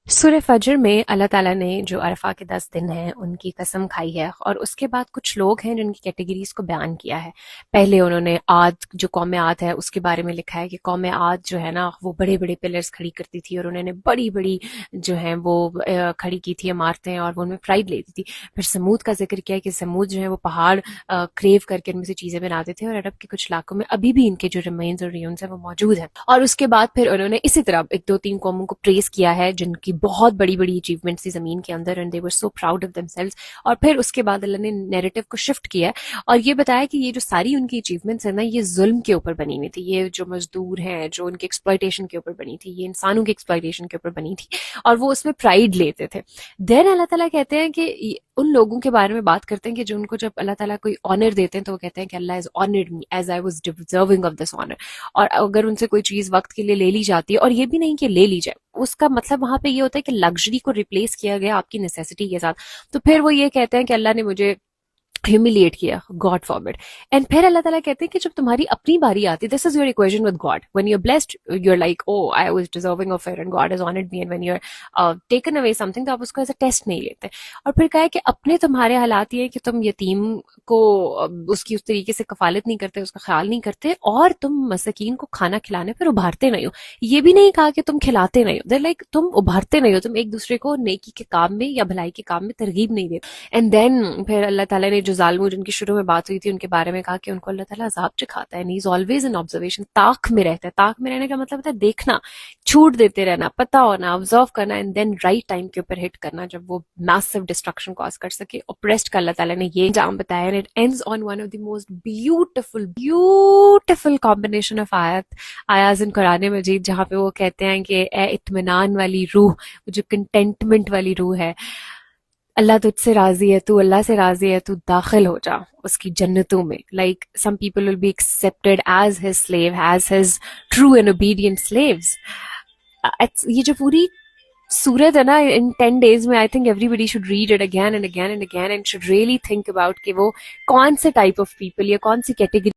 سورہ فجر میں اللہ تعالیٰ نے جو عرفہ کے 10 دن ہیں ان کی قسم کھائی ہے، اور اس کے بعد کچھ لوگ ہیں جن کی کیٹیگریز کو بیان کیا ہے۔ پہلے انہوں نے عاد، جو قوم عاد ہے اس کے بارے میں لکھا ہے کہ قوم عاد جو ہے نا وہ بڑے بڑے پلرز کھڑی کرتی تھی، اور انہوں نے بڑی بڑی جو ہیں وہ کھڑی کی تھی عمارتیں، اور وہ ان میں پرائڈ لیتی تھی۔ پھر سمود کا ذکر کیا کہ سمود جو ہے وہ پہاڑ کریو کر کے ان میں سے چیزیں بناتے تھے، اور عرب کے کچھ علاقوں میں ابھی بھی ان کے جو ریمینز اور ریونز ہیں وہ موجود ہیں۔ اور اس کے بعد پھر انہوں نے اسی طرح ایک دو تین قوموں کو پریز کیا ہے جن کی بہت بڑی بڑی اچیومنٹس تھی زمین کے اندر، and they were so proud of themselves. اور پھر اس کے بعد اللہ نے نیریٹو کو شفٹ کیا اور یہ بتایا کہ یہ جو ساری ان کی اچیومنٹس ہیں نا، یہ ظلم کے اوپر بنی ہوئی تھی، یہ جو مزدور ہیں جو ان کے ایکسپلائٹیشن کے اوپر بنی تھی، یہ انسانوں کے ایکسپلائٹیشن کے اوپر بنی تھی، اور وہ اس میں پرائڈ لیتے تھے۔ دین اللہ تعالیٰ کہتے ہیں کہ ان لوگوں کے بارے میں بات کرتے ہیں کہ جو ان کو جب اللہ تعالیٰ کوئی آنر دیتے ہیں تو وہ کہتے ہیں کہ Allah is honoured me as I was deserving of this honour. اور اگر ان سے کوئی چیز وقت کے لیے لے لی جاتی ہے، اور یہ بھی نہیں کہ لے لی جائے، اس کا مطلب وہاں پہ یہ ہوتا ہے کہ لگژری کو ریپلیس کیا گیا آپ کی نیسیسٹی کے ساتھ، تو پھر وہ یہ کہتے ہیں کہ اللہ نے مجھے ہیوملیٹ کیا، گاڈ فاربڈ۔ اینڈ پھر اللہ تعالیٰ کہتے ہیں کہ جب تمہاری اپنی باری آتی، this is your equation with God, when you blessed you are like oh I was deserving of it and God has honoured me, and when you are taken away something تو آپ اس کو as a test نہیں لیتے۔ اور پھر کہا ہے کہ اپنے تمہارے حالات یہ ہے کہ تم یتیم کو اس کی اس طریقے سے کفالت نہیں کرتے، اس کا خیال نہیں کرتے، اور تم مساکین کو کھانا کھلانے پھر ابھارتے نہیں ہو۔ یہ بھی نہیں کہا کہ تم کھلاتے نہیں ہو، لائک تم ابھارتے نہیں ہو، تم ایک دوسرے کو نیکی کے کام میں یا بھلائی کے کام میں ترغیب نہیں دیتے۔ اینڈ دین پھر اللہ تعالیٰ نے جو ظالموں جن کی شروع میں بات ہوئی تھی ان کے بارے میں کہا کہ ان کو اللہ تعالیٰ عذاب چکھاتا ہے، and he's always in observation، طاق میں رہتا ہے۔ طاق میں رہنے کا مطلب ہوتا ہے دیکھنا، چھوٹ دیتے رہنا، پتہ ہونا، آبزرو کرنا، اینڈ دین رائٹ ٹائم کے اوپر ہٹ کرنا جب وہ میسو ڈسٹرکشن کاز کر سکے۔ اوپریسڈ کا اللہ تعالیٰ نے یہ انجام بتایا، and it ends on one of the most beautiful combination of آیات ان قرآن مجید، جہاں پہ وہ کہتے ہیں کہ اے اطمینان والی روح، جو کنٹینٹمنٹ والی روح ہے، اللہ تجھ سے راضی ہے، تو اللہ سے راضی ہے، تو داخل ہو جا اس کی جنتوں میں۔ Like some people will be accepted as his slave, as his true and obedient slaves. یہ جو پوری سورت ہے نا، ان 10 days میں I think everybody should read it again and again and again, and should really think about کہ وہ کون سے ٹائپ آف پیپل یا کون سی کیٹیگری